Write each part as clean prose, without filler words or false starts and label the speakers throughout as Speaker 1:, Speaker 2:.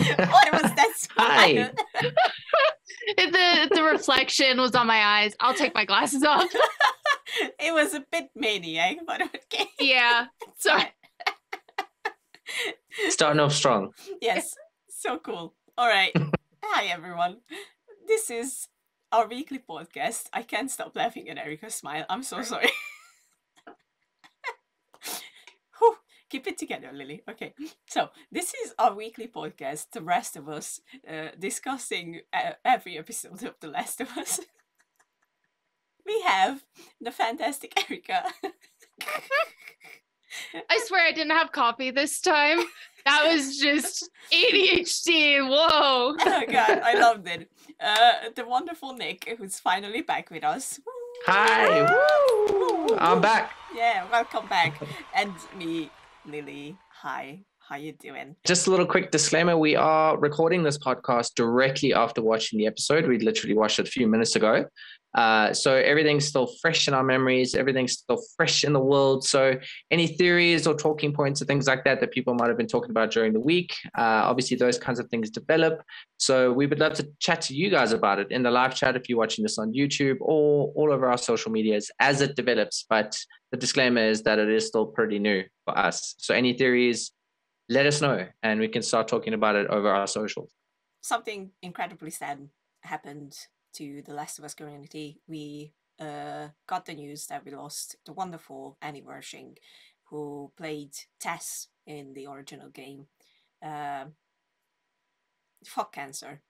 Speaker 1: What was that smile?
Speaker 2: Hi.
Speaker 3: The reflection was on my eyes. I'll take my glasses off.
Speaker 1: It was a bit maniac, but okay.
Speaker 3: Yeah. Sorry.
Speaker 2: Starting off strong.
Speaker 1: Yes, so cool. All right. Hi, everyone. This is our weekly podcast. I can't stop laughing at Erika's smile. I'm so sorry. Whew, keep it together, Lily. Okay. So, this is our weekly podcast, The Rest of Us, discussing every episode of The Last of Us. We have the fantastic Erika.
Speaker 3: I swear I didn't have coffee this time. That was just ADHD. Whoa.
Speaker 1: Oh god, I loved it. The wonderful Nick, who's finally back with us.
Speaker 2: Hi. Woo. I'm back.
Speaker 1: Yeah, welcome back. And me, Lily. Hi. How you doing?
Speaker 2: Just a little quick disclaimer. We are recording this podcast directly after watching the episode. We literally watched it a few minutes ago. So everything's still fresh in our memories. Everything's still fresh in the world. So any theories or talking points or things like that that people might have been talking about during the week, obviously those kinds of things develop. So we would love to chat to you guys about it in the live chat if you're watching this on YouTube or all over our social medias as it develops. But the disclaimer is that it is still pretty new for us. So any theories, let us know and we can start talking about it over our socials.
Speaker 1: Something incredibly sad happened to the Last of Us community. We got the news that we lost the wonderful Annie Wershing, who played Tess in the original game. Fuck cancer.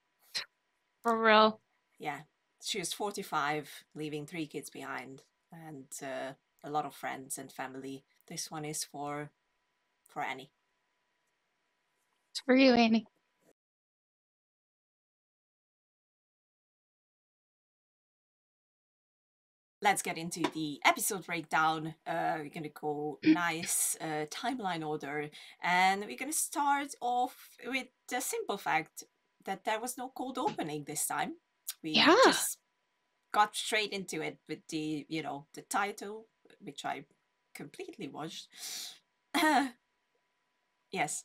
Speaker 3: For real.
Speaker 1: Yeah. She was 45, leaving 3 kids behind, and a lot of friends and family. This one is for Annie.
Speaker 3: It's for you, Annie.
Speaker 1: Let's get into the episode breakdown. We're going to go nice timeline order. And we're going to start off with the simple fact that there was no cold opening this time. We just got straight into it with the, the title, which I completely watched. Yes.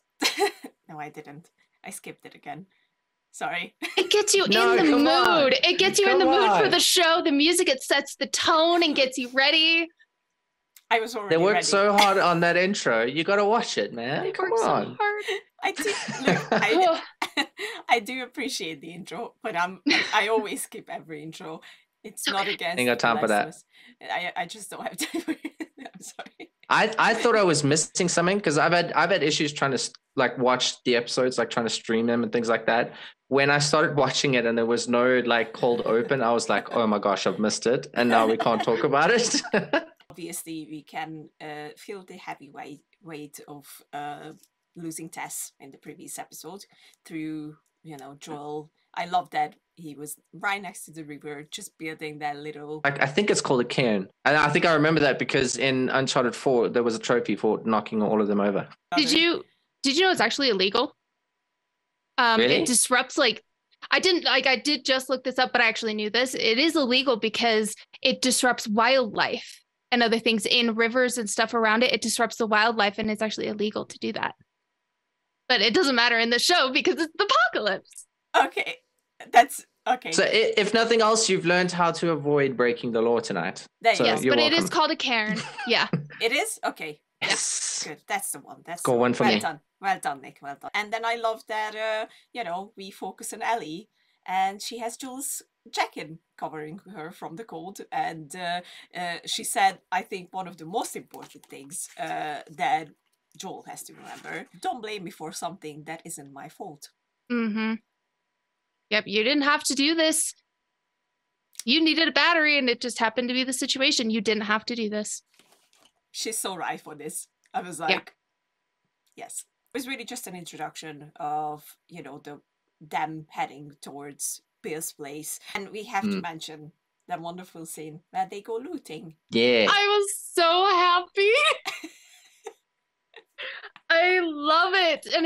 Speaker 1: No, I didn't. I skipped it again. Sorry.
Speaker 3: It gets you in the mood.
Speaker 2: On.
Speaker 3: It gets you in the mood for the show. The music, it sets the tone and gets you ready.
Speaker 1: I was already
Speaker 2: They worked
Speaker 1: ready.
Speaker 2: so hard on that intro. You got to watch it, man. Come on.
Speaker 3: So hard.
Speaker 1: I do appreciate the intro, but I always skip every intro. It's not against.
Speaker 2: Ain't got time for that.
Speaker 1: I just don't have time for it. I'm sorry.
Speaker 2: I thought I was missing something because I've had issues trying to watch the episodes, trying to stream them and things like that. When I started watching it and there was no cold open, I was like, oh my gosh, I've missed it, and now we can't talk about it.
Speaker 1: Obviously, we can feel the heavy weight of losing Tess in the previous episode through Joel. I love that he was right next to the river, just building that little.
Speaker 2: I think it's called a cairn, and I think I remember that because in Uncharted 4 there was a trophy for knocking all of them over.
Speaker 3: Did you know it's actually illegal?
Speaker 2: Really?
Speaker 3: It disrupts I did just look this up, but I actually knew this. It is illegal because it disrupts wildlife and other things in rivers and stuff around it. It disrupts the wildlife, and it's actually illegal to do that. But it doesn't matter in the show because it's the apocalypse.
Speaker 1: Okay, that's okay.
Speaker 2: So if nothing else, you've learned how to avoid breaking the law tonight.
Speaker 3: Yes, but it is called a cairn. Yeah.
Speaker 1: It is? Okay.
Speaker 2: Yes.
Speaker 1: Good. That's the one. That's
Speaker 2: one for me.
Speaker 1: Well done, Nick. Well done. And then I love that, we focus on Ellie and she has Jules' jacket covering her from the cold. And she said, I think one of the most important things that Joel has to remember, don't blame me for something that isn't my fault.
Speaker 3: Mm-hmm. Yep, you didn't have to do this. You needed a battery and it just happened to be the situation. You didn't have to do this.
Speaker 1: She's so right for this. I was like, yes. It was really just an introduction of, them heading towards Bill's place. And we have to mention that wonderful scene where they go looting.
Speaker 2: Yeah.
Speaker 3: I was so happy. I love it. And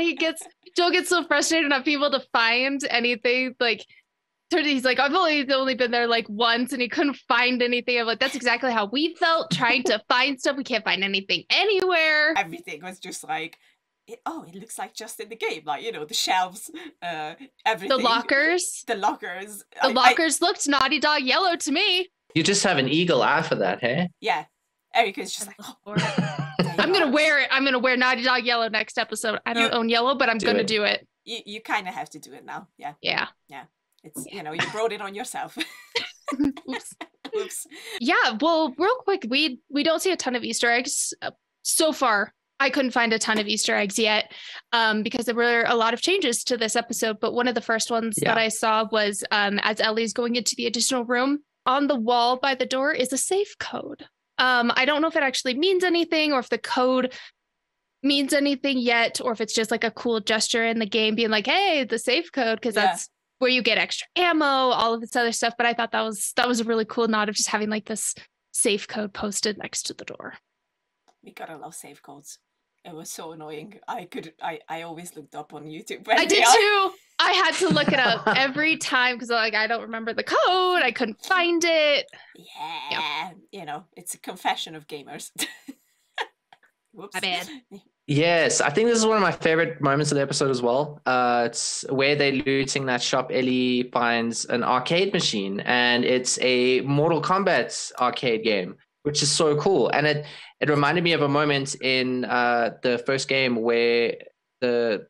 Speaker 3: Joel gets so frustrated not being able to find anything. He's like, I've only been there once, and he couldn't find anything. I'm like, that's exactly how we felt trying to find stuff. We can't find anything anywhere.
Speaker 1: Everything was just it looks like just in the game, like, you know, the shelves, everything.
Speaker 3: The lockers.
Speaker 1: The lockers.
Speaker 3: The lockers looked Naughty Dog yellow to me.
Speaker 2: You just have an eagle eye for that, hey?
Speaker 1: Yeah. Erika's just like,
Speaker 3: I'm going to wear it. I'm going to wear Naughty Dog yellow next episode. I don't own yellow, but I'm going to do it.
Speaker 1: You kind of have to do it now. Yeah.
Speaker 3: Yeah.
Speaker 1: Yeah. It's, you know, you brought it on yourself.
Speaker 3: Oops.
Speaker 1: Oops.
Speaker 3: Yeah, well, real quick, we don't see a ton of Easter eggs so far. I couldn't find a ton of Easter eggs yet because there were a lot of changes to this episode. But one of the first ones that I saw was as Ellie's going into the additional room, on the wall by the door is a safe code. I don't know if it actually means anything or if the code means anything yet, or if it's just like a cool gesture in the game being like, hey, the safe code, because that's where you get extra ammo, all of this other stuff. But I thought that was a really cool nod of just having like this safe code posted next to the door.
Speaker 1: We gotta love safe codes. It was so annoying. I always looked up on YouTube.
Speaker 3: I did too. I had to look it up every time because like I don't remember the code. I couldn't find it.
Speaker 1: Yeah, you know, it's a confession of gamers. Whoops.
Speaker 3: My bad.
Speaker 2: Yes, I think this is one of my favorite moments of the episode as well. It's where they're looting that shop. Ellie finds an arcade machine, and it's a Mortal Kombat arcade game, which is so cool. And it reminded me of a moment in the first game where the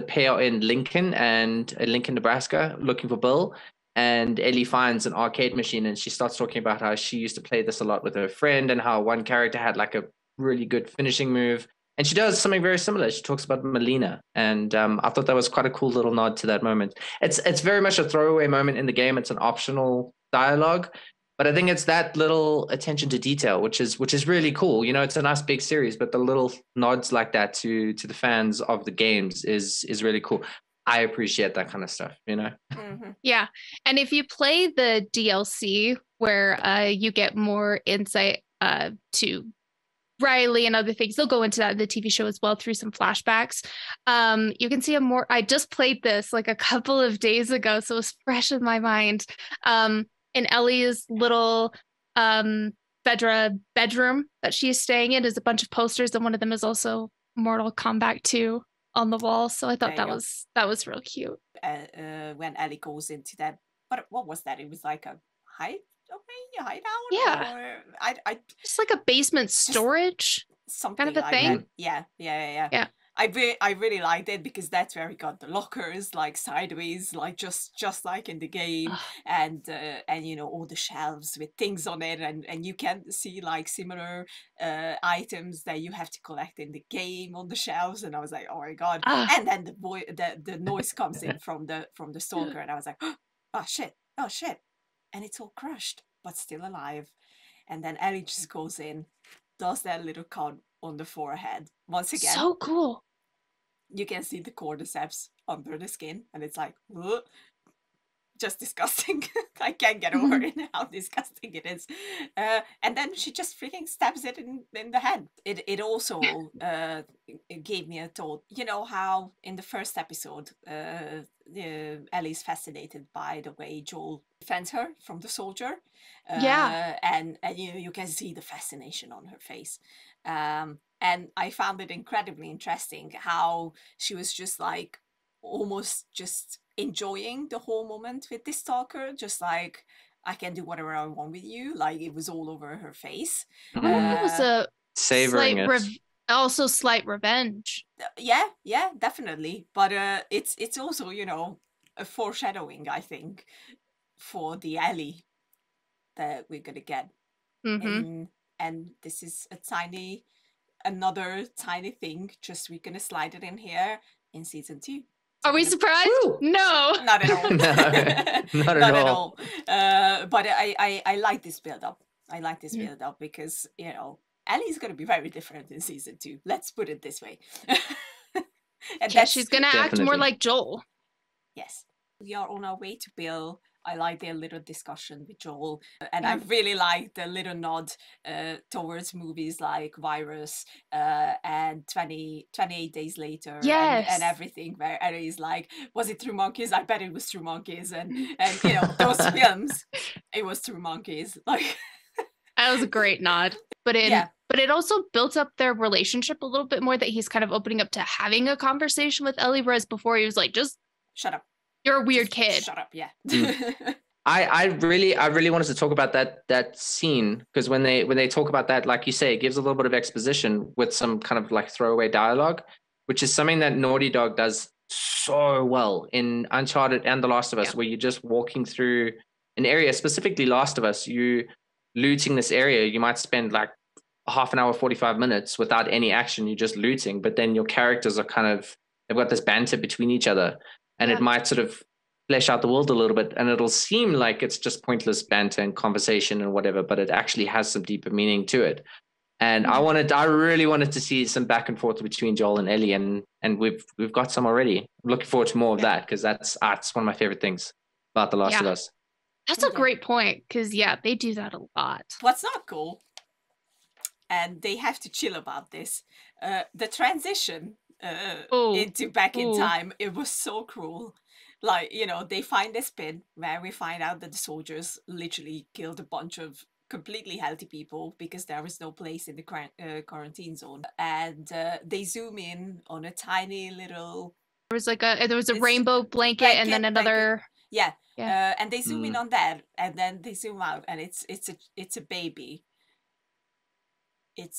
Speaker 2: pair are in Lincoln, Nebraska, looking for Bill. And Ellie finds an arcade machine, and she starts talking about how she used to play this a lot with her friend, and how one character had like a really good finishing move. And she does something very similar. She talks about Melina, and I thought that was quite a cool little nod to that moment. It's very much a throwaway moment in the game. It's an optional dialogue, but I think it's that little attention to detail, which is really cool. You know, it's a nice big series, but the little nods like that to the fans of the games is really cool. I appreciate that kind of stuff, you know?
Speaker 1: Mm-hmm.
Speaker 3: Yeah. And if you play the DLC where you get more insight to Riley and other things, they'll go into that in the TV show as well through some flashbacks. You can see I just played this like a couple of days ago, so it's fresh in my mind. In Ellie's little bedroom that she's staying in is a bunch of posters, and one of them is also Mortal Kombat 2 on the wall. So I thought that was real cute.
Speaker 1: When Ellie goes into that, what was that? It was like a hideout.
Speaker 3: Yeah,
Speaker 1: or I
Speaker 3: just like a basement storage,
Speaker 1: something
Speaker 3: kind of a
Speaker 1: like
Speaker 3: thing.
Speaker 1: That. Yeah. I really liked it because that's where we got the lockers like sideways, like just like in the game, and you know, all the shelves with things on it, and you can see like similar items that you have to collect in the game on the shelves, and I was like, oh my god. And then the noise comes in from the stalker, and I was like, oh shit, and it's all crushed but still alive. And then Ellie just goes in, does that little cut on the forehead once again.
Speaker 3: So cool.
Speaker 1: You can see the cordyceps under the skin, and it's like, ugh, just disgusting. I can't get over it, how disgusting it is. And then she just freaking stabs it in the head. It also it gave me a thought. You know how in the first episode, Ellie's fascinated by the way Joel defends her from the soldier. And you can see the fascination on her face. And I found it incredibly interesting how she was just like almost just enjoying the whole moment with this stalker, just like, I can do whatever I want with you. Like, it was all over her face.
Speaker 3: It was a
Speaker 2: savoring
Speaker 3: also slight revenge.
Speaker 1: Yeah, definitely. But it's also, you know, a foreshadowing, I think, for the Ellie that we're gonna get. And this is another tiny thing, just we're gonna slide it in here in season 2.
Speaker 3: Are we surprised?
Speaker 2: Woo!
Speaker 3: No.
Speaker 1: Not at all.
Speaker 2: Not at all.
Speaker 1: But I like this build-up. I like this build-up because, you know, Ellie's going to be very different in season 2. Let's put it this way.
Speaker 3: And she's going to act more like Joel.
Speaker 1: Yes. We are on our way to Bill. I like their little discussion with Joel, and I really like the little nod towards movies like Virus and 28 Days Later, and everything, where Ellie's like, was it through monkeys? I bet it was through monkeys, and you know, those films, it was through monkeys. Like,
Speaker 3: That was a great nod. But it also built up their relationship a little bit more, that he's kind of opening up to having a conversation with Ellie, whereas before he was like, just
Speaker 1: shut up.
Speaker 3: You're a weird
Speaker 1: Just
Speaker 3: kid.
Speaker 1: Shut up, yeah.
Speaker 2: I really wanted to talk about that scene, because when they talk about that, like you say, it gives a little bit of exposition with some kind of like throwaway dialogue, which is something that Naughty Dog does so well in Uncharted and The Last of Us, where you're just walking through an area, specifically Last of Us, you looting this area, you might spend like half an hour, 45 minutes without any action, you're just looting, but then your characters are kind of, they've got this banter between each other, and it might sort of flesh out the world a little bit, and it'll seem like it's just pointless banter and conversation and whatever, but it actually has some deeper meaning to it. And I really wanted to see some back and forth between Joel and Ellie, and we've got some already. I'm looking forward to more of that, because that's one of my favorite things about The Last of Us.
Speaker 3: That's a great point, because they do that a lot.
Speaker 1: What's not cool, and they have to chill about this, the transition into back in time, it was so cruel. Like, they find this pin where we find out that the soldiers literally killed a bunch of completely healthy people because there was no place in the quarantine zone. And they zoom in on a tiny little...
Speaker 3: There was a rainbow blanket and then another...
Speaker 1: Yeah. And they zoom in on that, and then they zoom out, and it's a baby.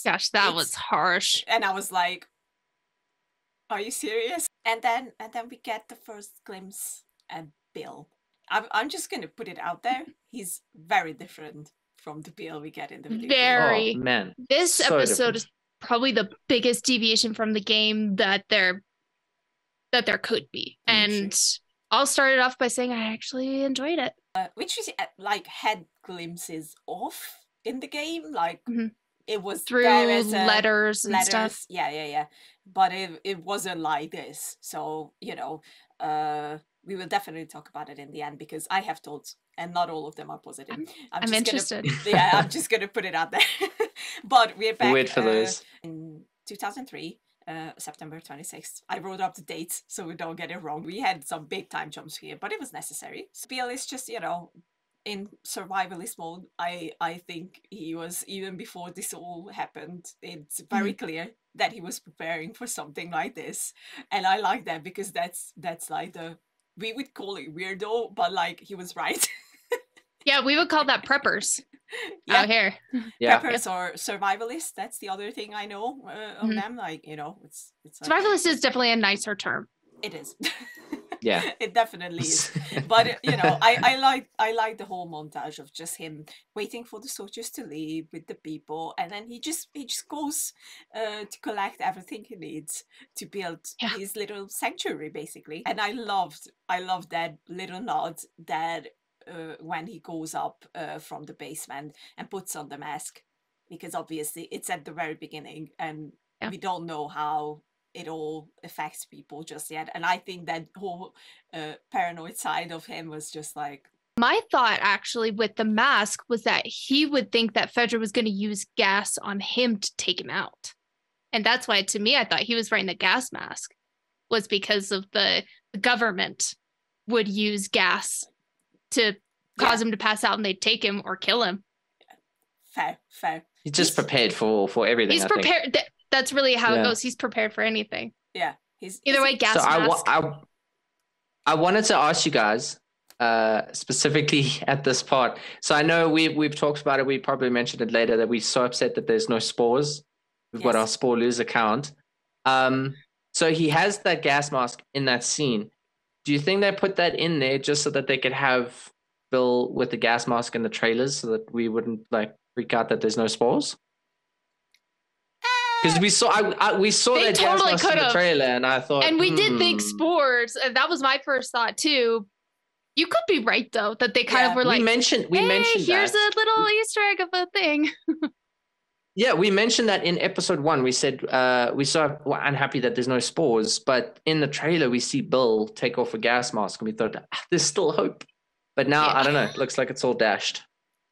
Speaker 3: Gosh, that was harsh.
Speaker 1: And I was like, are you serious? And then we get the first glimpse at Bill. I'm just gonna put it out there. He's very different from the Bill we get in the video
Speaker 3: game.
Speaker 2: Oh man.
Speaker 3: This
Speaker 2: so
Speaker 3: episode
Speaker 2: different.
Speaker 3: is probably the biggest deviation from the game that there could be. And I'll start it off by saying I actually enjoyed it.
Speaker 1: Which is like had glimpses of in the game, like it was
Speaker 3: through letters and stuff.
Speaker 1: Yeah. But it wasn't like this. So, we will definitely talk about it in the end, because I have thoughts and not all of them are positive.
Speaker 3: I'm interested.
Speaker 1: I'm just gonna put it out there. But we're back
Speaker 2: wait for those.
Speaker 1: In 2003. September 26th. I wrote up the dates so we don't get it wrong. We had some big time jumps here, but it was necessary. Bill is just, in survivalist mode. I think he was, even before this all happened, it's very clear that he was preparing for something like this. And I like that, because that's like we would call it weirdo, but like he was right.
Speaker 3: Yeah, we would call that preppers. Out here.
Speaker 1: Preppers or survivalists, that's the other thing I know of them. Like, it's like,
Speaker 3: survivalist is definitely a nicer term.
Speaker 1: It is.
Speaker 2: Yeah.
Speaker 1: It definitely is. But I like the whole montage of just him waiting for the soldiers to leave with the people, and then he just goes to collect everything he needs to build his little sanctuary, basically. And I loved that little nod that when he goes up from the basement and puts on the mask, because obviously it's at the very beginning, and we don't know how it all affects people just yet. And I think that whole paranoid side of him was just like...
Speaker 3: My thought actually with the mask was that he would think that Fedra was going to use gas on him to take him out. And that's why, to me, I thought he was wearing the gas mask, was because of the government would use gas to cause him to pass out, and they'd take him or kill him.
Speaker 1: Fair.
Speaker 2: He's just prepared for everything.
Speaker 3: He's prepared. That's really how it goes. He's prepared for anything.
Speaker 1: Yeah.
Speaker 3: Either way, gas mask.
Speaker 2: I wanted to ask you guys specifically at this part. So I know we've talked about it. We probably mentioned it later, that we're so upset that there's no spores. We've got our spore lose account. So he has that gas mask in that scene. Do you think they put that in there just so that they could have Bill with the gas mask in the trailers, so that we wouldn't like freak out that there's no spores? Because we saw that totally gas mask in the trailer, and I thought,
Speaker 3: and we did think spores, and that was my first thought too. You could be right though, that they kind of were like,
Speaker 2: we mentioned
Speaker 3: here's a little Easter egg of a thing.
Speaker 2: Yeah, we mentioned that in episode 1. We said we're so unhappy that there's no spores, but in the trailer we see Bill take off a gas mask, and we thought there's still hope. But now I don't know. It looks like it's all dashed.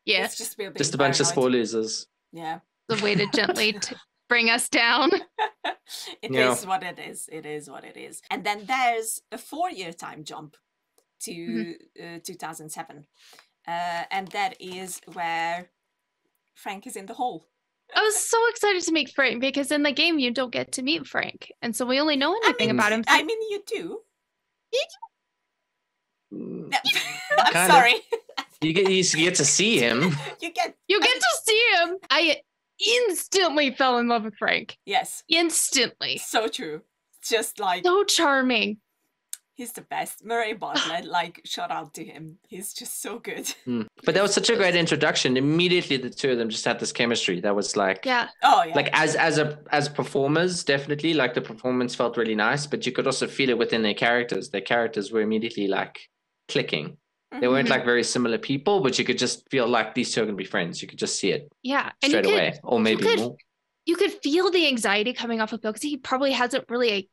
Speaker 3: Yeah,
Speaker 1: it's just
Speaker 2: a bunch of spore losers.
Speaker 1: Yeah,
Speaker 3: the way to gently bring us down.
Speaker 1: It is what it is. It is what it is. And then there's a 4-year time jump to 2007, and that is where Frank is in the hole.
Speaker 3: I was so excited to meet Frank because in the game you don't get to meet Frank, and so we only know anything about him.
Speaker 1: I mean, you do.
Speaker 2: Mm,
Speaker 1: I'm
Speaker 2: kind of.
Speaker 1: sorry.
Speaker 2: You get to see him.
Speaker 1: You get
Speaker 3: to see him. I instantly fell in love with Frank.
Speaker 1: Yes.
Speaker 3: Instantly.
Speaker 1: So true. Just like
Speaker 3: So charming.
Speaker 1: he's the best. Murray Bartlett, like shout out to him. He's just so good.
Speaker 2: But that was such a great introduction. Immediately, the two of them just had this chemistry. That was like,
Speaker 3: Yeah.
Speaker 1: Oh yeah.
Speaker 2: like as performers, definitely like the performance felt really nice. But you could also feel it within their characters. Their characters were immediately like clicking. They weren't like very similar people, but you could just feel like these two are gonna be friends. You could just see it
Speaker 3: Yeah.
Speaker 2: straight away, or maybe more.
Speaker 3: You could feel the anxiety coming off of Bill because he probably hasn't really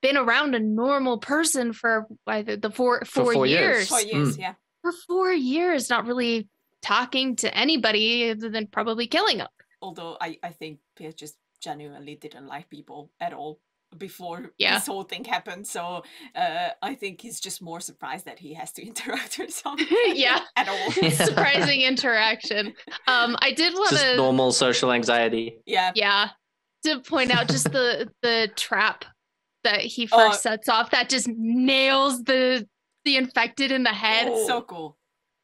Speaker 3: been around a normal person for either the four years.
Speaker 1: 4 years, yeah.
Speaker 3: For 4 years, not really talking to anybody other than probably killing them.
Speaker 1: Although I think Pierre just genuinely didn't like people at all before
Speaker 3: Yeah.
Speaker 1: this whole thing happened. So I think he's just more surprised that he has to interact with someone.
Speaker 3: Yeah.
Speaker 1: At all.
Speaker 3: Surprising interaction. I did want
Speaker 2: Just
Speaker 3: to
Speaker 2: normal social anxiety.
Speaker 3: Yeah. To point out just the trap that he first sets off that just nails the infected in the head.
Speaker 1: It's so cool.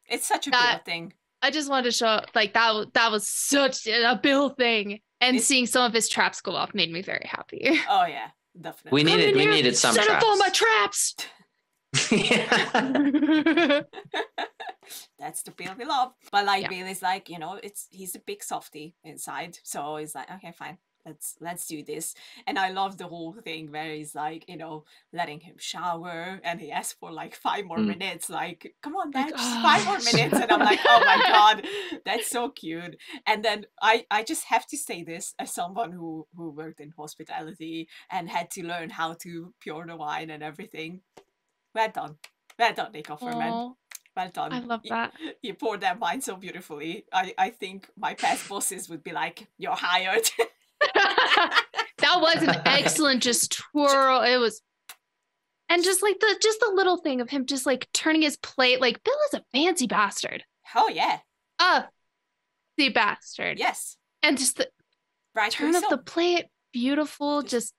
Speaker 1: It's such a Bill thing.
Speaker 3: I just wanted to show like that was such a Bill thing. And seeing some of his traps go off made me very happy.
Speaker 1: Oh yeah, definitely.
Speaker 2: We needed some
Speaker 3: Set
Speaker 2: traps.
Speaker 3: up all my traps.
Speaker 1: That's the Bill we love. But like Bill is like, he's a big softie inside. So he's like, okay, fine. Let's do this. And I love the whole thing where he's like, letting him shower and he asks for like 5 more minutes. Like, come on, Dad, just 5 more minutes. And I'm like, oh my God, that's so cute. And then I just have to say this as someone who worked in hospitality and had to learn how to pour the wine and everything. Well done, Nick Offerman. Well done.
Speaker 3: I love that.
Speaker 1: You poured that wine so beautifully. I think my past bosses would be like, you're hired.
Speaker 3: That was an excellent just twirl. It was, and just like the little thing of him just like turning his plate. Like Bill is a fancy bastard.
Speaker 1: Oh yeah.
Speaker 3: The bastard.
Speaker 1: Yes.
Speaker 3: And just the turn of the plate, beautiful. Just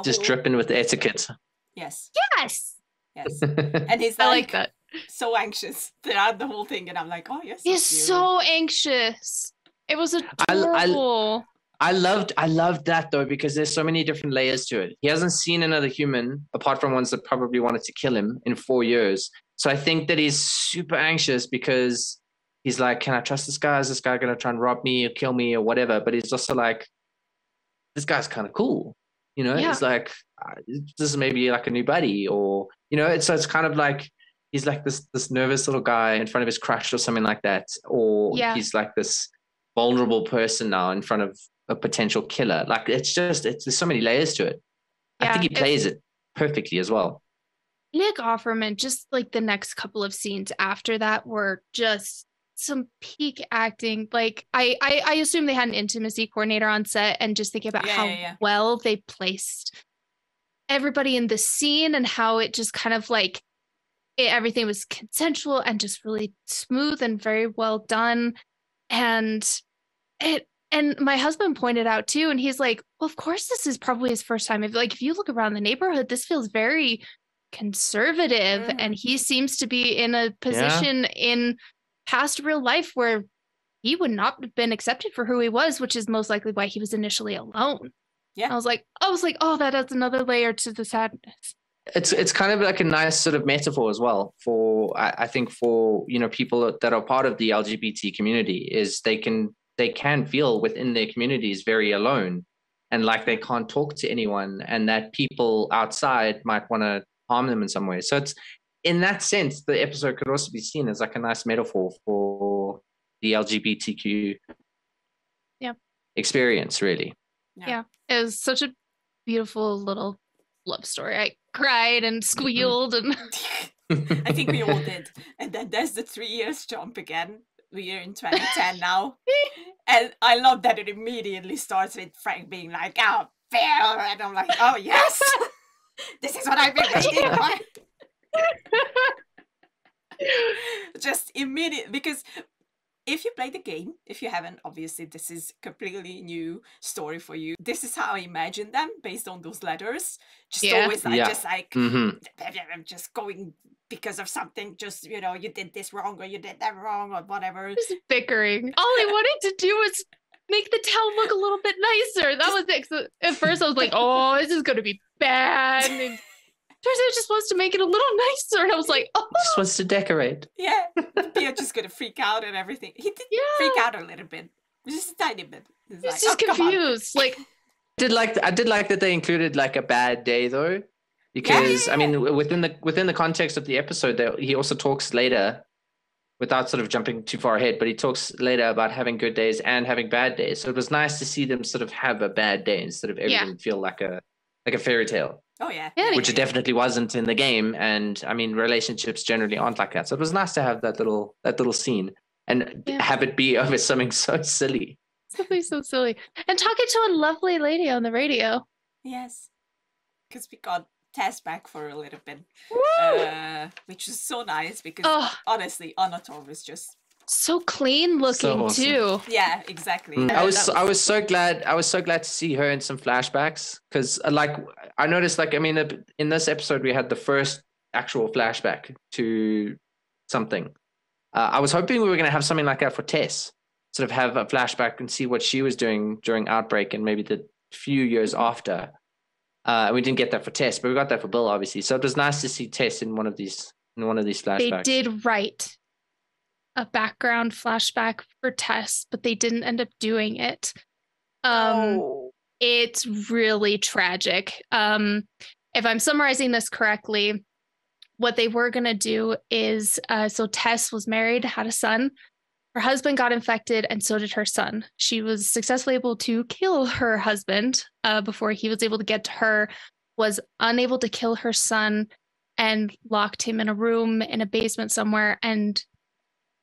Speaker 2: just dripping with etiquette.
Speaker 1: Yes.
Speaker 3: Yes.
Speaker 1: Yes. And he's like,
Speaker 3: I like that.
Speaker 1: So anxious throughout the whole thing, and I'm like, oh yes.
Speaker 3: He's so anxious. It was adorable.
Speaker 2: I loved that though, because there's so many different layers to it. He hasn't seen another human apart from ones that probably wanted to kill him in 4 years. So I think that he's super anxious because he's like, can I trust this guy? Is this guy going to try and rob me or kill me or whatever? But he's also like, this guy's kind of cool. It's like, this is maybe like a new buddy or, so it's kind of like, he's like this nervous little guy in front of his crush or something like that. Or he's like this vulnerable person now in front of a potential killer. Like there's so many layers to it. I think he plays it perfectly as well.
Speaker 3: Nick Offerman, just like the next couple of scenes after that were just some peak acting. Like I assume they had an intimacy coordinator on set, and just thinking about how well they placed everybody in the scene and how it just kind of like everything was consensual and just really smooth and very well done. And my husband pointed out too, and he's like, well, of course this is probably his first time. If you look around the neighborhood, this feels very conservative, and he seems to be in a position in past real life where he would not have been accepted for who he was, which is most likely why he was initially alone. Yeah. I was like, oh, that adds another layer to the sadness.
Speaker 2: It's kind of like a nice sort of metaphor as well for, I think for, people that are part of the LGBT community, is they can feel within their communities very alone and like they can't talk to anyone, and that people outside might want to harm them in some way. So it's, in that sense, the episode could also be seen as like a nice metaphor for the LGBTQ experience, really.
Speaker 3: Yeah. It was such a beautiful little love story. I cried and squealed and
Speaker 1: I think we all did. And then there's the 3 years jump again. We're in 2010 now. And I love that it immediately starts with Frank being like, oh, Phil. And I'm like, oh, yes. This is what I've been waiting for. just immediate, because if you play the game, if you haven't, obviously this is completely new story for you. This is how I imagine them based on those letters. Just always like, just like, I'm just going because of something, just, you know, you did this wrong or you did that wrong or whatever.
Speaker 3: Just bickering. All I wanted to do was make the town look a little bit nicer. That was it. So at first I was like, oh, this is going to be bad. And Thursday just wants to make it a little nicer. And I was like, oh.
Speaker 2: Just wants to decorate.
Speaker 1: Yeah. Pia just going to freak out and everything. He did freak out a little bit. Just a tiny bit.
Speaker 3: He's like, just confused. Like,
Speaker 2: I did like that they included like a bad day though. Because I mean, within the context of the episode, he also talks later, without sort of jumping too far ahead, but he talks later about having good days and having bad days. So it was nice to see them sort of have a bad day instead of everything feel like a fairy tale.
Speaker 1: Oh yeah.
Speaker 2: Which it definitely wasn't in the game. And I mean, relationships generally aren't like that. So it was nice to have that little scene and have it be over something so silly.
Speaker 3: Something so silly. And talking to a lovely lady on the radio.
Speaker 1: Yes. Because we got Tess back for a little bit. Which is so nice because honestly, Anator was just
Speaker 3: so clean looking so awesome. Too.
Speaker 1: Yeah, exactly.
Speaker 2: I was so glad to see her in some flashbacks because like I noticed, like, I mean, in this episode we had the first actual flashback to something. I was hoping we were going to have something like that for Tess, sort of have a flashback and see what she was doing during Outbreak and maybe the few years after. We didn't get that for Tess, but we got that for Bill, obviously. So it was nice to see Tess in one of these flashbacks.
Speaker 3: They did write a background flashback for Tess, but they didn't end up doing it. It's really tragic. If I'm summarizing this correctly, what they were going to do is, so Tess was married, had a son. Her husband got infected, and so did her son. She was successfully able to kill her husband before he was able to get to her, was unable to kill her son, and locked him in a room in a basement somewhere, and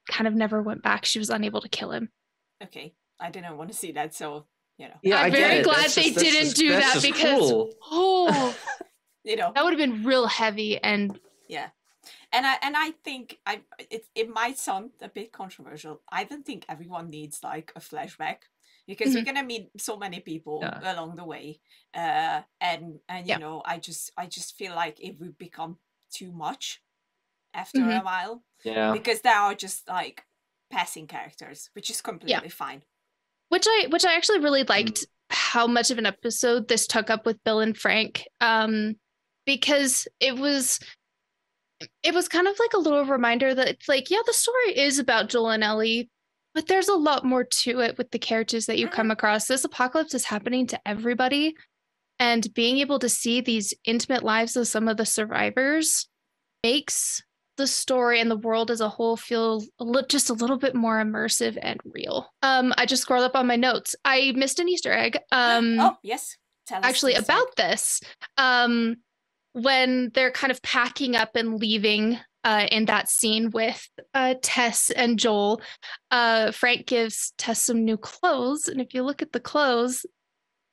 Speaker 3: kind of never went back. She was unable to kill him.
Speaker 1: Okay. I didn't want to see that, so, you know.
Speaker 3: Yeah, I'm very glad they didn't do that because, you know, that would have been real heavy and...
Speaker 1: Yeah. And I think it might sound a bit controversial. I don't think everyone needs like a flashback because we're gonna meet so many people along the way, and you know, I just feel like it would become too much after a while. Yeah. Because they are just like passing characters, which is completely fine.
Speaker 3: Which I actually really liked how much of an episode this took up with Bill and Frank, because it was kind of like a little reminder that it's like, yeah, the story is about Joel and Ellie, but there's a lot more to it with the characters that you come across. This apocalypse is happening to everybody, and being able to see these intimate lives of some of the survivors makes the story and the world as a whole feel just a little bit more immersive and real. I just scrolled up on my notes. I missed an Easter egg.
Speaker 1: Oh, yes. Tell us
Speaker 3: actually about this. When they're kind of packing up and leaving in that scene with Tess and Joel, Frank gives Tess some new clothes. And if you look at the clothes,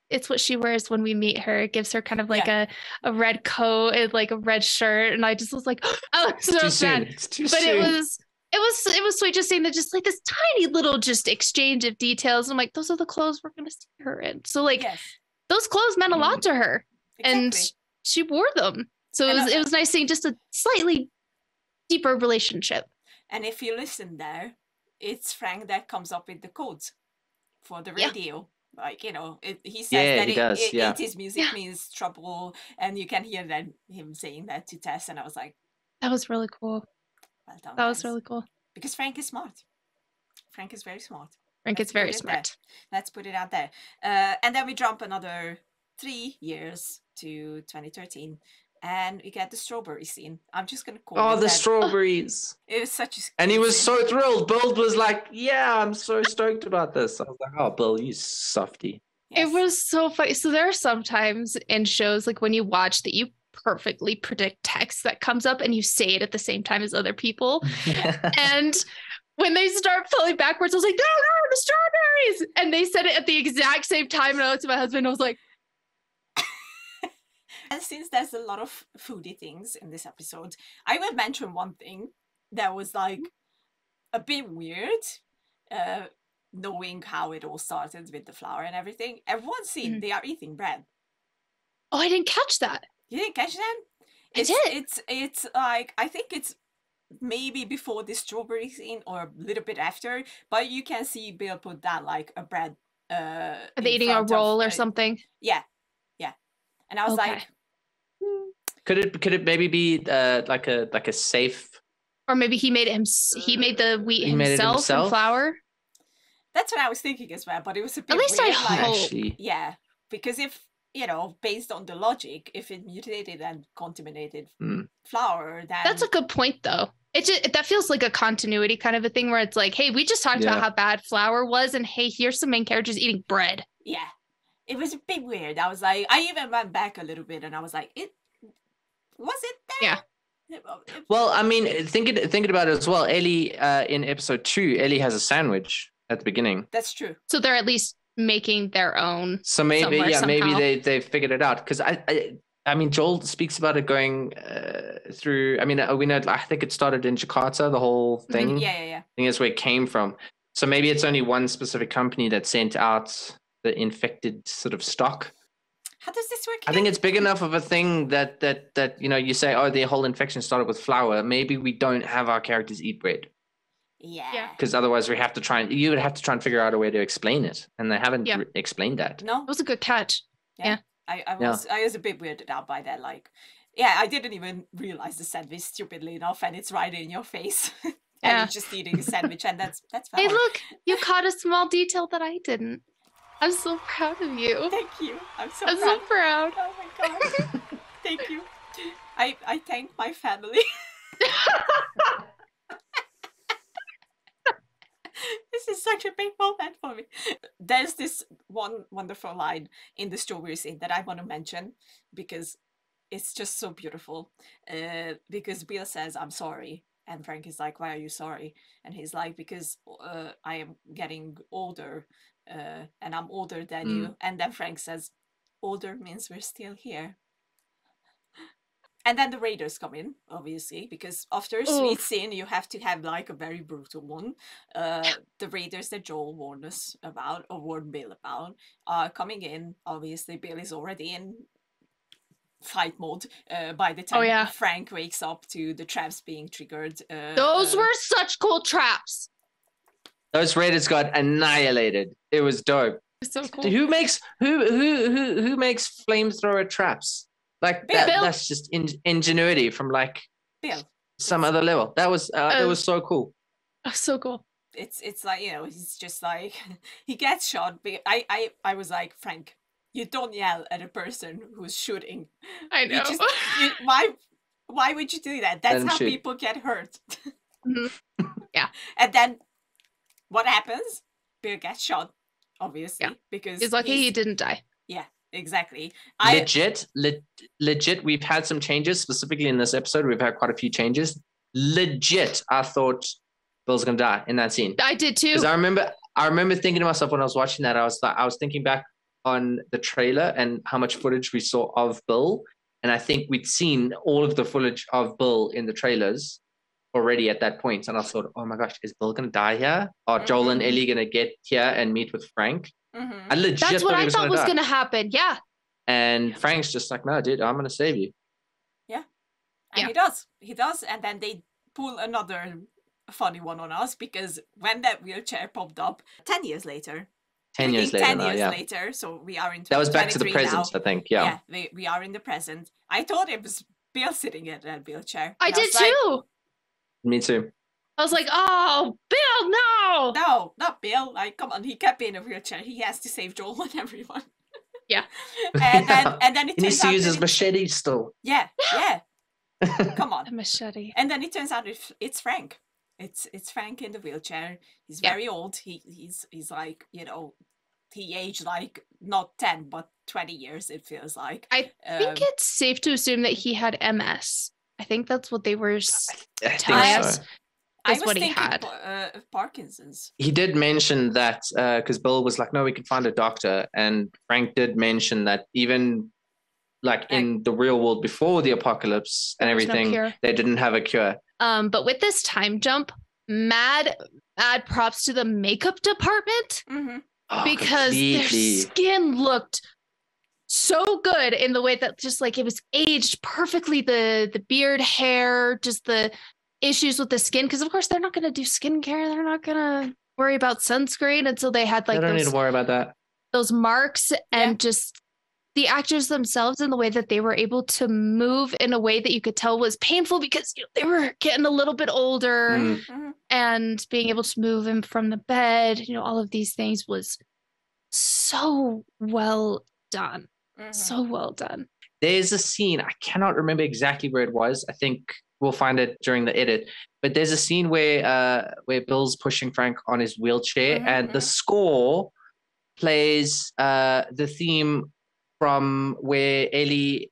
Speaker 3: it's what she wears when we meet her. It gives her kind of like a red coat and like a red shirt. And I just was like, oh, it's so sad.
Speaker 2: It's too soon.
Speaker 3: It was sweet just seeing that, just like this tiny little just exchange of details. I'm like, those are the clothes we're going to see her in. So like those clothes meant a lot to her. Exactly. And she wore them. So it was nice seeing just a slightly deeper relationship.
Speaker 1: And if you listen there, it's Frank that comes up with the codes for the radio. Like, you know, he says that his music means trouble, and you can hear that him saying that to Tess, and I was like,
Speaker 3: that was really cool.
Speaker 1: Well done,
Speaker 3: that was really cool.
Speaker 1: Because Frank is smart. Frank is very smart.
Speaker 3: Frank is very smart.
Speaker 1: Let's put it out there. And then we jump another 3 years to 2013, and we get the strawberry scene. I'm just gonna call it
Speaker 2: the strawberries.
Speaker 1: It was such a
Speaker 2: and he was so thrilled. Bill was like, yeah, I'm so stoked about this. I was like, oh, Bill, you softy.
Speaker 3: Yes. It was so funny. So there are sometimes in shows, like when you watch, that you perfectly predict text that comes up and you say it at the same time as other people. And when they start pulling backwards, I was like, no, the strawberries. And they said it at the exact same time. And I looked at my husband and I was like,
Speaker 1: and since there's a lot of foodie things in this episode, I will mention one thing that was like a bit weird, knowing how it all started with the flour and everything. And one scene, they are eating bread.
Speaker 3: Oh, I didn't catch that.
Speaker 1: You didn't catch that?
Speaker 3: I did.
Speaker 1: It's like, I think it's maybe before the strawberry scene or a little bit after, but you can see Bill put down like a bread.
Speaker 3: Are they eating a roll or something?
Speaker 1: Yeah. And I was like,
Speaker 2: could it maybe be like a safe,
Speaker 3: or maybe he made it he made the wheat himself and flour.
Speaker 1: That's what I was thinking as well, but it was a bit
Speaker 3: at least
Speaker 1: weird,
Speaker 3: I hope.
Speaker 1: Yeah, because if, based on the logic, if it mutated and contaminated flour, then
Speaker 3: that's a good point though. That feels like a continuity kind of a thing where it's like, hey, we just talked about how bad flour was, and hey, here's some main characters eating bread.
Speaker 1: Yeah, it was a bit weird. I was like, I even went back a little bit, and I was like, was it there?
Speaker 3: Yeah.
Speaker 2: Well, I mean, thinking about it as well. Ellie, in episode 2, Ellie has a sandwich at the beginning.
Speaker 1: That's true.
Speaker 3: So they're at least making their own.
Speaker 2: So maybe, maybe they figured it out, because I mean, Joel speaks about it going through. I mean, we know. I think it started in Jakarta. The whole thing.
Speaker 1: Yeah.
Speaker 2: I think that's where it came from. So maybe it's only one specific company that sent out the infected sort of stock.
Speaker 1: How does this work?
Speaker 2: I think it's big enough of a thing that you say, oh, the whole infection started with flour. Maybe we don't have our characters eat bread.
Speaker 1: Yeah.
Speaker 2: Because otherwise you would have to try and figure out a way to explain it, and they haven't explained that.
Speaker 1: No,
Speaker 3: it was a good catch. Yeah.
Speaker 1: I was a bit weirded out by that. Like, I didn't even realize the sandwich, stupidly enough, and it's right in your face. And you're just eating a sandwich, and that's fine.
Speaker 3: Hey, look, you caught a small detail that I didn't. I'm so proud of you.
Speaker 1: Thank you. I'm so
Speaker 3: proud.
Speaker 1: Oh my god. Thank you. I thank my family. This is such a big moment for me. There's this one wonderful line in the strawberry scene that I want to mention because it's just so beautiful. Because Bill says, "I'm sorry." And Frank is like, "Why are you sorry?" And he's like, "Because I am getting older and I'm older than you." And then Frank says, "Older means we're still here." And then the raiders come in, obviously, because after a sweet scene, you have to have like a very brutal one. The raiders that Joel warned us about, or warned Bill about, are coming in. Obviously, Bill is already in fight mode by the time Frank wakes up to the traps being triggered.
Speaker 3: Those were such cool traps.
Speaker 2: Those raiders got annihilated. It was dope.
Speaker 3: So cool.
Speaker 2: Who makes flamethrower traps? Like that's just ingenuity from like
Speaker 1: Bill.
Speaker 2: Some other level. That was so cool.
Speaker 3: So cool.
Speaker 1: It's like, he's just like he gets shot. I was like, Frank, you don't yell at a person who's shooting.
Speaker 3: I know.
Speaker 1: Why would you do that? That's how people get hurt.
Speaker 3: Yeah.
Speaker 1: And then what happens? Bill gets shot, obviously, because
Speaker 3: he's lucky he didn't die.
Speaker 1: Yeah. Exactly.
Speaker 2: Legit. We've had some changes, specifically in this episode. We've had quite a few changes. Legit, I thought Bill's gonna die in that scene.
Speaker 3: I did too.
Speaker 2: Because I remember thinking to myself when I was watching that, I was thinking back on the trailer and how much footage we saw of Bill, and I think we'd seen all of the footage of Bill in the trailers already at that point. And I thought, oh my gosh, is Bill gonna die here? Are Joel and Ellie gonna get here and meet with Frank? I legit
Speaker 3: That's what I thought was
Speaker 2: going
Speaker 3: to happen. Yeah.
Speaker 2: And Frank's just like, no, dude, I'm going to save you.
Speaker 1: Yeah. And he does. And then they pull another funny one on us, because when that wheelchair popped up 10 years later.
Speaker 2: 10 years later.
Speaker 1: 10 years later. So we are in 2023
Speaker 2: That was back to the present,
Speaker 1: now.
Speaker 2: I think. Yeah.
Speaker 1: Yeah, we are in the present. I thought it was Bill sitting in that wheelchair.
Speaker 3: I did too.
Speaker 2: Me too.
Speaker 3: I was like, oh, Bill, no!
Speaker 1: No, not Bill. Like, come on, he can't be in a wheelchair. He has to save Joel and everyone.
Speaker 3: Yeah.
Speaker 1: And then it
Speaker 2: he needs to use his machete still.
Speaker 1: Yeah. Come on.
Speaker 3: A machete.
Speaker 1: And then it turns out it's Frank. It's Frank in the wheelchair. He's very old. He's like, he aged like not 10 but 20 years, it feels like.
Speaker 3: I think it's safe to assume that he had MS. I think that's what they were telling us.
Speaker 2: So.
Speaker 1: I was
Speaker 3: what he
Speaker 1: thinking
Speaker 3: had.
Speaker 1: Parkinson's.
Speaker 2: He did mention that because Bill was like, no, we can find a doctor. And Frank did mention that even like in the real world before the apocalypse and everything, they didn't have a cure.
Speaker 3: But with this time jump, mad props to the makeup department because their skin looked so good in the way that just like it was aged perfectly. The beard, hair, just the issues with the skin. Because of course they're not going to do skincare. They're not going to worry about sunscreen until they had like
Speaker 2: they don't need to worry about that.
Speaker 3: Those marks and just the actors themselves and the way that they were able to move in a way that you could tell was painful because they were getting a little bit older and being able to move him from the bed, all of these things was so well done. So well done.
Speaker 2: There's a scene, I cannot remember exactly where it was. I think we'll find it during the edit. But there's a scene where Bill's pushing Frank on his wheelchair and the score plays the theme from where Ellie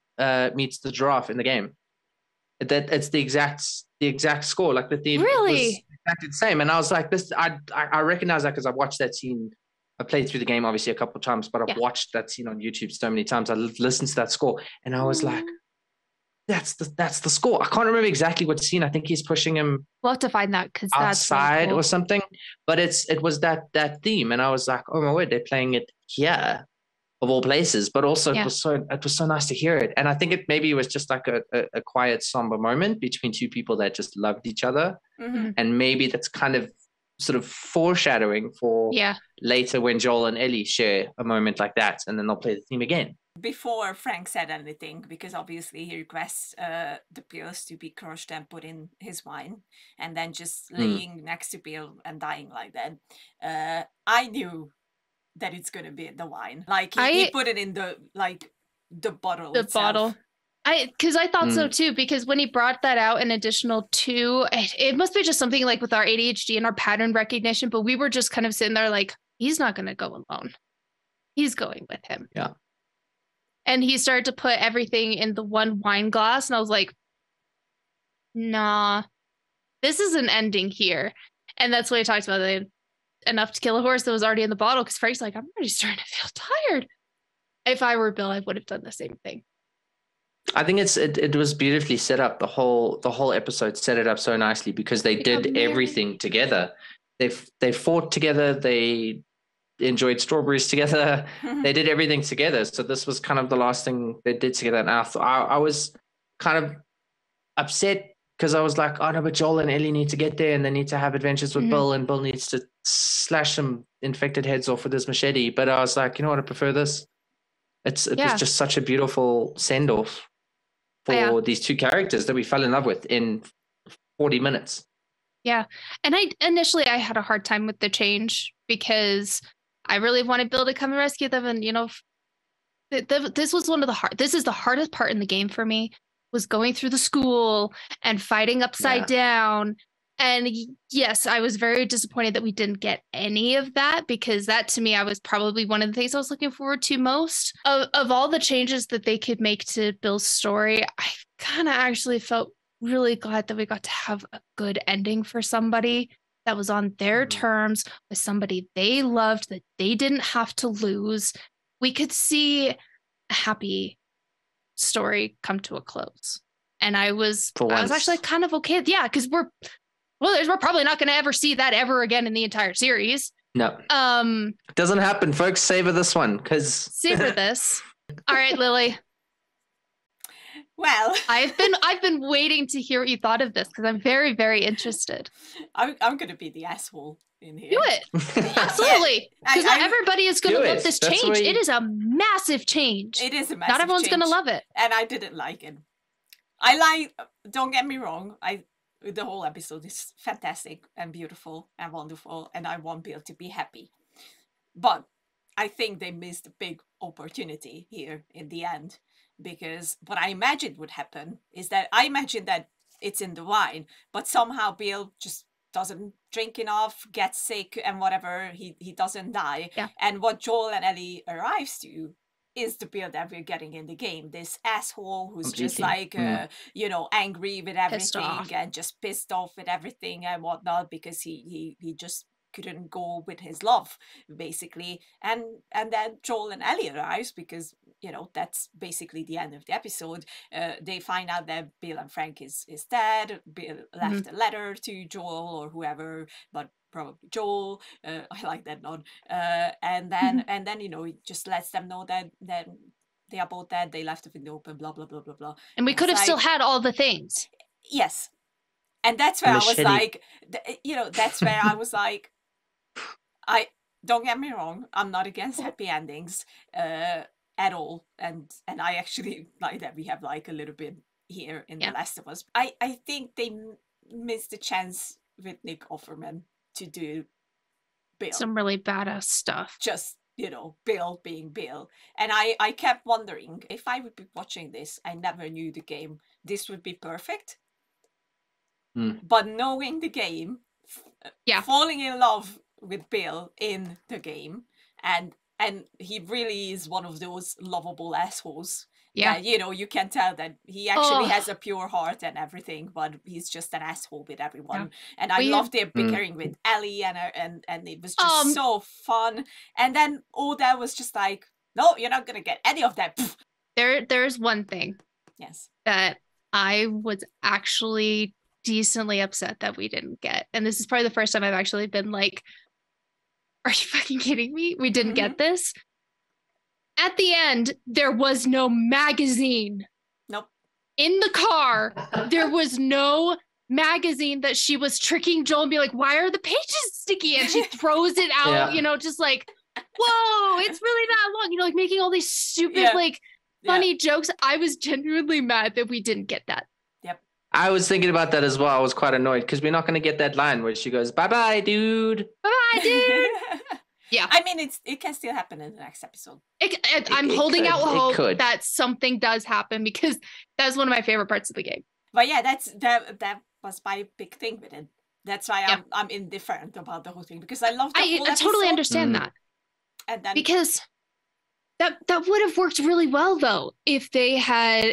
Speaker 2: meets the giraffe in the game. That it's the exact score, like the theme was exactly the same. And I was like, this, I recognize that because I've watched that scene. I played through the game obviously a couple of times, but I've watched that scene on YouTube so many times. I listened to that score, and I was like, that's the score. I can't remember exactly what scene. I think he's pushing him.
Speaker 3: We'll have to find that because
Speaker 2: outside
Speaker 3: that's really cool.
Speaker 2: or something. But it was that theme, and I was like, oh my word, they're playing it here of all places. But also it was so nice to hear it, and I think maybe it was just like a quiet somber moment between two people that just loved each other, and maybe that's kind of sort of foreshadowing for later when Joel and Ellie share a moment like that, and then they'll play the theme again.
Speaker 1: Before Frank said anything, because obviously he requests the pills to be crushed and put in his wine, and then just laying next to Bill and dying like that, I knew that it's gonna be the wine. Like he put it in the bottle.
Speaker 3: The bottle. Because I thought so too, because when he brought that out an additional 2, it must be just something like with our ADHD and our pattern recognition, but we were just kind of sitting there like, he's not going to go alone. He's going with him.
Speaker 2: Yeah.
Speaker 3: And he started to put everything in the one wine glass, and I was like, nah, this is an ending here. And that's what he talks about, enough to kill a horse that was already in the bottle, because Frank's like, I'm already starting to feel tired. If I were Bill, I would have done the same thing.
Speaker 2: I think it was beautifully set up. The whole episode set it up so nicely because they did everything together. They fought together. They enjoyed strawberries together. They did everything together. So this was kind of the last thing they did together. And I was kind of upset because I was like, oh no, but Joel and Ellie need to get there and they need to have adventures with Bill, and Bill needs to slash some infected heads off with his machete. But I was like, you know what, I prefer this. It was just such a beautiful send-off for these two characters that we fell in love with in 40 minutes.
Speaker 3: Yeah. And initially I had a hard time with the change because I really wanted Bill to come and rescue them. And, this was this is the hardest part in the game for me, was going through the school and fighting upside down. And yes, I was very disappointed that we didn't get any of that, because that to me, I was probably one of the things I was looking forward to most. Of all the changes that they could make to Bill's story, I kind of actually felt really glad that we got to have a good ending for somebody that was on their terms, with somebody they loved, that they didn't have to lose. We could see a happy story come to a close. And I was actually kind of okay. Yeah, because we're probably not going to ever see that ever again in the entire series.
Speaker 2: No. It doesn't happen, folks. Savor this one, because
Speaker 3: savor this. All right, Lily.
Speaker 1: Well,
Speaker 3: I've been waiting to hear what you thought of this, because I'm very, very interested.
Speaker 1: I'm going to be the asshole in here.
Speaker 3: Do it. Absolutely. Because not everybody is going to love this change. It is a massive change.
Speaker 1: It is a massive change.
Speaker 3: Not everyone's going to love it.
Speaker 1: And I didn't like it. Don't get me wrong, the whole episode is fantastic and beautiful and wonderful, and I want Bill to be happy. But I think they missed a big opportunity here in the end, because what I imagined would happen is that I imagine that it's in the wine, but somehow Bill just doesn't drink enough, gets sick, and whatever, he doesn't die.
Speaker 3: Yeah.
Speaker 1: And what Joel and Ellie arrives to is the Bill that we're getting in the game. This asshole who's just like, angry with everything and just pissed off with everything and whatnot, because he just couldn't go with his love, basically. And then Joel and Ellie arrives because, you know, that's basically the end of the episode. They find out that Bill and Frank is dead. Bill left a letter to Joel or whoever, but probably Joel. I like that nod. And then you know, he just lets them know that they are both dead. They left it in the open. Blah blah blah blah blah.
Speaker 3: And we could have still had all the things.
Speaker 1: Yes. And that's where I was like, you know, that's where I was like, I don't get me wrong, I'm not against happy endings at all, and I actually like that we have like a little bit here in The Last of Us. I think they missed the chance with Nick Offerman to do Bill.
Speaker 3: Some really badass stuff.
Speaker 1: Just, you know, Bill being Bill. And I kept wondering, if I would be watching this, I never knew the game, this would be perfect. But knowing the game, falling in love with Bill in the game, and he really is one of those lovable assholes. Yeah, you know, you can tell that he actually has a pure heart and everything, but he's just an asshole with everyone. And I loved their bickering with Ellie, and it was just so fun. And then Oda was just like, no, you're not gonna get any of that.
Speaker 3: There's one thing, that I was actually decently upset that we didn't get, and this is probably the first time I've actually been like, are you fucking kidding me? We didn't get this. At the end, there was no magazine.
Speaker 1: Nope.
Speaker 3: In the car, there was no magazine that she was tricking Joel and be like, why are the pages sticky? And she throws it out, you know, just like, whoa, it's really that long, you know, like making all these stupid like funny jokes. I was genuinely mad that we didn't get that.
Speaker 2: I was thinking about that as well. I was quite annoyed because we're not going to get that line where she goes, bye-bye, dude.
Speaker 3: Bye-bye, dude. Yeah.
Speaker 1: I mean, it can still happen in the next episode.
Speaker 3: I'm holding out hope that something does happen, because that's one of my favorite parts of the game.
Speaker 1: But yeah, that was my big thing with it. That's why I'm indifferent about the whole thing, because I love the whole episode.
Speaker 3: I totally understand that.
Speaker 1: And then,
Speaker 3: because that would have worked really well, though, if they had...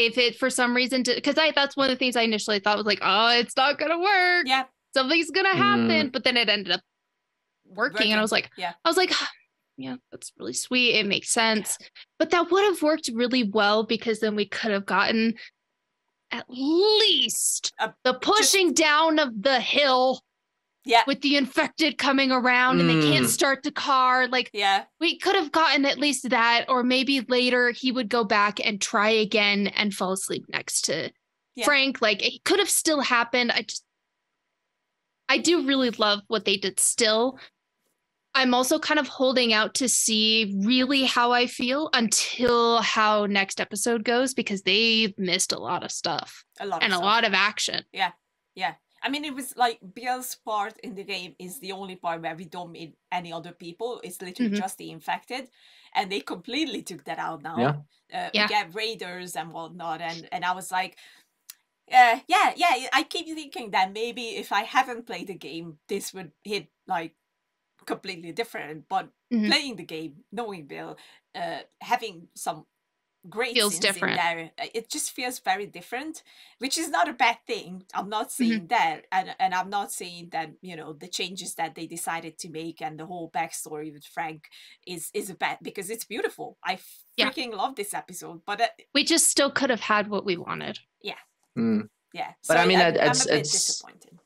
Speaker 3: If it, for some reason, because that's one of the things I initially thought was like, oh, it's not going to work.
Speaker 1: Yeah.
Speaker 3: Something's going to happen. But then it ended up working. And I was like, yeah, that's really sweet. It makes sense. But that would have worked really well, because then we could have gotten at least the pushing down of the hill.
Speaker 1: Yeah.
Speaker 3: With the infected coming around and they can't start the car. Like, we could have gotten at least that, or maybe later he would go back and try again and fall asleep next to Frank. Like, it could have still happened. I do really love what they did still. I'm also kind of holding out to see really how I feel until how next episode goes, because they missed a lot of stuff. A lot of action.
Speaker 1: Yeah. Yeah. I mean, it was like Bill's part in the game is the only part where we don't meet any other people. It's literally just the infected. And they completely took that out now. We get raiders and whatnot. And I was like, I keep thinking that maybe if I haven't played the game, this would hit like completely different. But playing the game, knowing Bill, having some great scenes different in there, it just feels very different, which is not a bad thing. I'm not saying that, and I'm not saying that, you know, the changes that they decided to make and the whole backstory with Frank is a bad, because it's beautiful. I freaking love this episode, but
Speaker 3: we just still could have had what we wanted.
Speaker 1: Yeah.
Speaker 2: But so I mean, I'm a bit disappointed.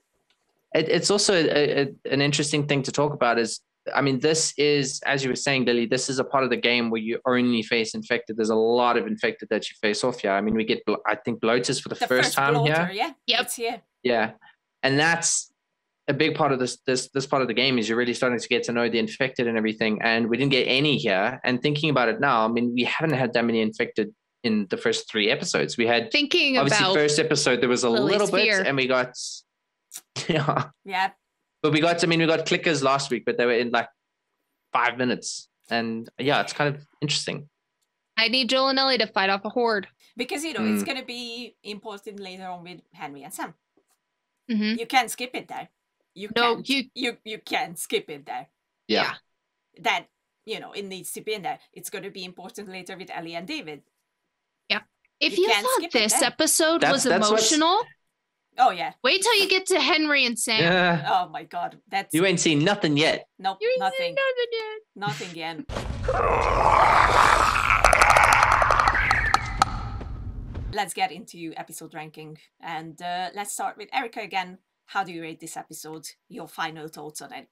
Speaker 2: It's also an interesting thing to talk about is, I mean, this is, as you were saying, Lily, this is a part of the game where you only face infected. There's a lot of infected that you face off here. I mean, we get, I think, bloaters for the first time bloater,
Speaker 1: here. It's here.
Speaker 2: Yeah. And that's a big part of this part of the game, is you're really starting to get to know the infected and everything. And we didn't get any here. And thinking about it now, I mean, we haven't had that many infected in the first 3 episodes. We had, obviously, first episode, there was a little bit, and we got, But we got clickers last week, but they were in like 5 minutes. And it's kind of interesting.
Speaker 3: I need Joel and Ellie to fight off a horde.
Speaker 1: Because, you know, it's going to be important later on with Henry and Sam. You can't skip it there. You can't skip it there.
Speaker 2: Yeah.
Speaker 1: That, you know, it needs to be in there. It's going to be important later with Ellie and David.
Speaker 3: Yeah. If you thought this episode was emotional,
Speaker 1: Oh yeah.
Speaker 3: Wait till you get to Henry and Sam.
Speaker 2: Yeah.
Speaker 1: Oh my god. That's
Speaker 2: You ain't seen nothing yet.
Speaker 1: nope,
Speaker 3: You ain't
Speaker 1: nothing.
Speaker 3: seen
Speaker 1: Nothing yet. Let's get into episode ranking. And let's start with Erika again. How do you rate this episode? Your final thoughts on it.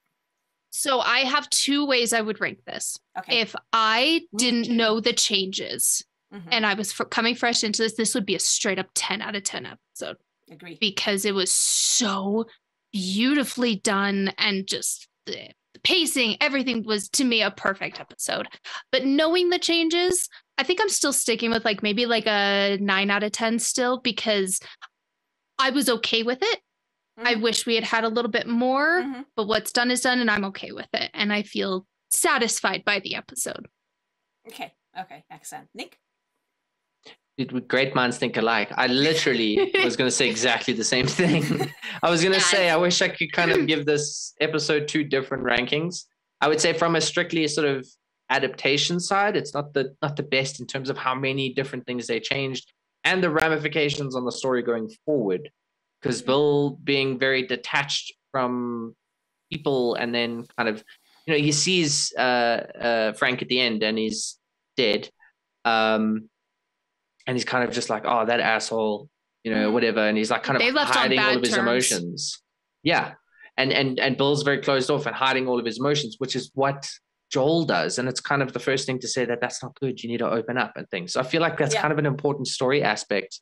Speaker 3: So I have two ways I would rank this.
Speaker 1: Okay.
Speaker 3: If I
Speaker 1: Me
Speaker 3: didn't
Speaker 1: too.
Speaker 3: know the changes and I was coming fresh into this would be a straight up 10 out of 10 episode
Speaker 1: Agree.
Speaker 3: because it was so beautifully done and just the pacing, everything was to me a perfect episode. But knowing the changes, I think I'm still sticking with like maybe like a 9 out of 10 still because I was okay with it. I wish we had had a little bit more, but what's done is done and I'm okay with it. And I feel satisfied by the episode.
Speaker 1: Okay, excellent. Nick?
Speaker 2: Great minds think alike. I literally was going to say exactly the same thing. I was going to say, I wish I could kind of give this episode 2 different rankings. I would say from a strictly sort of adaptation side, it's not the best in terms of how many different things they changed and the ramifications on the story going forward. Because Bill being very detached from people and then kind of, he sees Frank at the end and he's dead. And he's kind of just like, oh, that asshole, whatever. And he's like kind of hiding all of his emotions. Yeah. And Bill's very closed off and hiding all of his emotions, which is what Joel does. And it's kind of the first thing to say that that's not good. You need to open up and things. So I feel like that's kind of an important story aspect.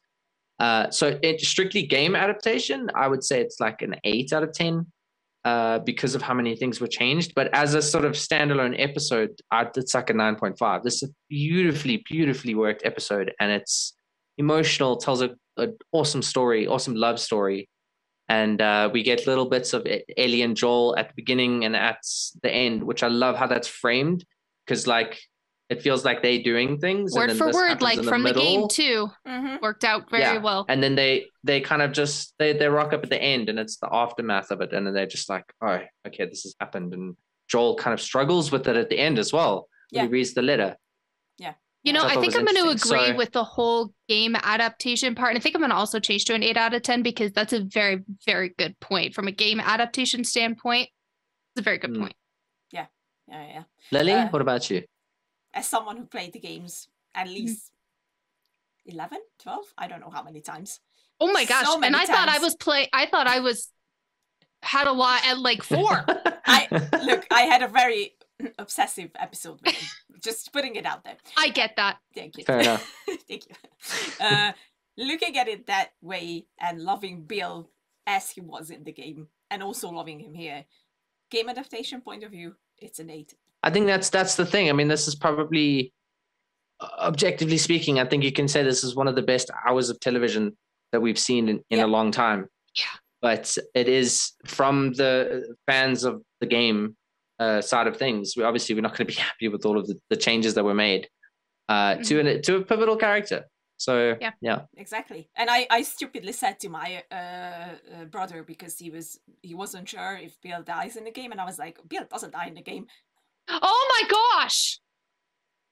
Speaker 2: So it strictly game adaptation, I would say it's like an 8 out of 10 because of how many things were changed. But as a sort of standalone episode, it's like a 9.5. This is a beautifully, beautifully worked episode, and it's emotional, tells an awesome story, awesome love story. And we get little bits of Ellie and Joel at the beginning and at the end, which I love how that's framed because like it feels like they doing things
Speaker 3: word for word, like from the game too. Worked out very well.
Speaker 2: And then they kind of just they rock up at the end and it's the aftermath of it, and then they're just like, oh, okay, this has happened. And Joel kind of struggles with it at the end as well when he reads the letter.
Speaker 3: I think I'm going to agree with the whole game adaptation part. And I think I'm going to also change to an 8 out of 10 because that's a very, very good point. From a game adaptation standpoint, it's a very good point.
Speaker 1: Yeah.
Speaker 2: Lily, what about you?
Speaker 1: As someone who played the games at least 11, 12, I don't know how many times.
Speaker 3: Oh my gosh. And I thought I was had a lot at like 4.
Speaker 1: I had a very obsessive episode with him. Just putting it out there.
Speaker 3: I get that.
Speaker 1: Thank you.
Speaker 2: Fair enough.
Speaker 1: Thank you. Looking at it that way and loving Bill as he was in the game and also loving him here, game adaptation point of view, it's an 8.
Speaker 2: I think that's the thing. I mean, this is probably, objectively speaking, I think you can say this is one of the best hours of television that we've seen in a long time.
Speaker 3: Yeah.
Speaker 2: But it is from the fans of the game side of things. We're not going to be happy with all of the changes that were made to a pivotal character. So yeah,
Speaker 1: exactly. And I stupidly said to my brother because he wasn't sure if Bill dies in the game, and I was like, Bill doesn't die in the game.
Speaker 3: Oh my gosh,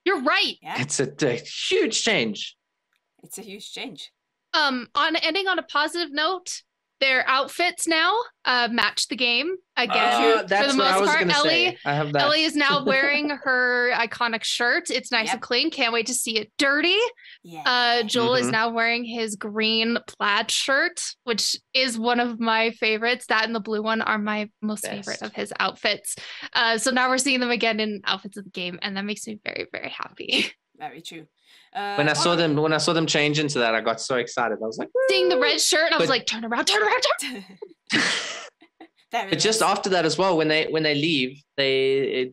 Speaker 3: you're right.
Speaker 1: Yeah.
Speaker 2: It's a huge change.
Speaker 1: It's a huge change.
Speaker 3: Ending on a positive note, their outfits now match the game again.
Speaker 2: That's
Speaker 3: for the
Speaker 2: what I
Speaker 3: most
Speaker 2: was
Speaker 3: part.
Speaker 2: going to say. I have that.
Speaker 3: Ellie is now wearing her iconic shirt. It's nice and clean. Can't wait to see it dirty.
Speaker 1: Yeah.
Speaker 3: Joel is now wearing his green plaid shirt, which is one of my favorites. That and the blue one are my most favorite of his outfits. So now we're seeing them again in outfits of the game, and that makes me very, very happy.
Speaker 1: Very true.
Speaker 2: When I saw them change into that, I got so excited. I was like, woo!
Speaker 3: Seeing the red shirt, and I was like, turn around.
Speaker 2: But just after that as well, when they leave,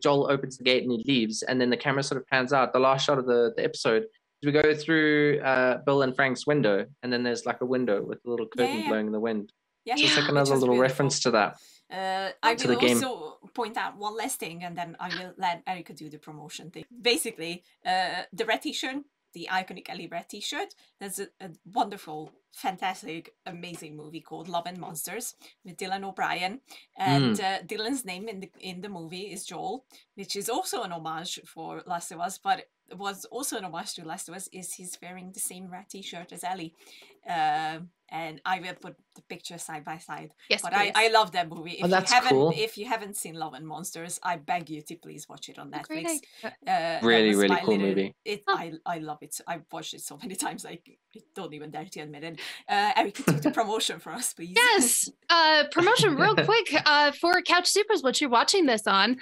Speaker 2: Joel opens the gate and he leaves, and then the camera sort of pans out. The last shot of the episode, we go through Bill and Frank's window, and then there's like a window with a little curtain blowing in the wind.
Speaker 1: Yeah,
Speaker 2: so it's like another little reference to that.
Speaker 1: I will also point out one last thing, and then I will let Erika do the promotion thing. Basically, the red t-shirt, the iconic Ellie red t-shirt, there's a wonderful, fantastic, amazing movie called Love and Monsters with Dylan O'Brien, and Dylan's name in the movie is Joel, which is also an homage for Last of Us, but was also an homage to Last of Us is he's wearing the same red t-shirt as Ellie. and I will put the pictures side by side.
Speaker 3: Yes,
Speaker 1: but
Speaker 3: please.
Speaker 1: I love that movie. If
Speaker 2: that's
Speaker 1: you haven't,
Speaker 2: cool.
Speaker 1: if you haven't seen Love and Monsters, I beg you to please watch it on Netflix.
Speaker 3: Great
Speaker 2: Really, really cool movie.
Speaker 1: I love it. I've watched it so many times. I don't even dare to admit it. Erika, do the promotion for us, please.
Speaker 3: Yes. Promotion real quick for CouchSoupers, what you're watching this on.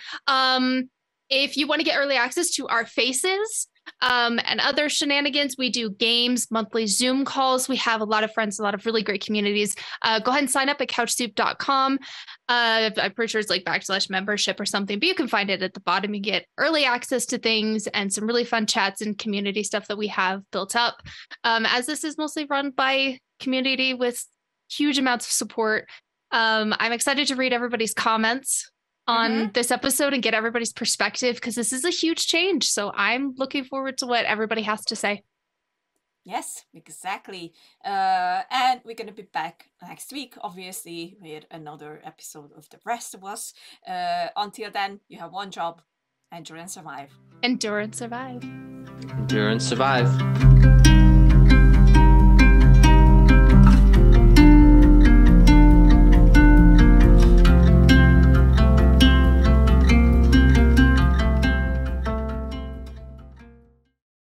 Speaker 3: If you want to get early access to our faces and other shenanigans, we do games, monthly Zoom calls. We have a lot of friends, a lot of really great communities. Go ahead and sign up at couchsoup.com. I'm pretty sure it's like /membership or something, but you can find it at the bottom. You get early access to things and some really fun chats and community stuff that we have built up. As this is mostly run by community with huge amounts of support. I'm excited to read everybody's comments on this episode and get everybody's perspective, because this is a huge change. So I'm looking forward to what everybody has to say.
Speaker 1: Yes, exactly. And we're going to be back next week, obviously, with another episode of The Rest of Us. Until then, you have one job: endure and survive.
Speaker 3: Endure and survive.
Speaker 2: Endure and survive.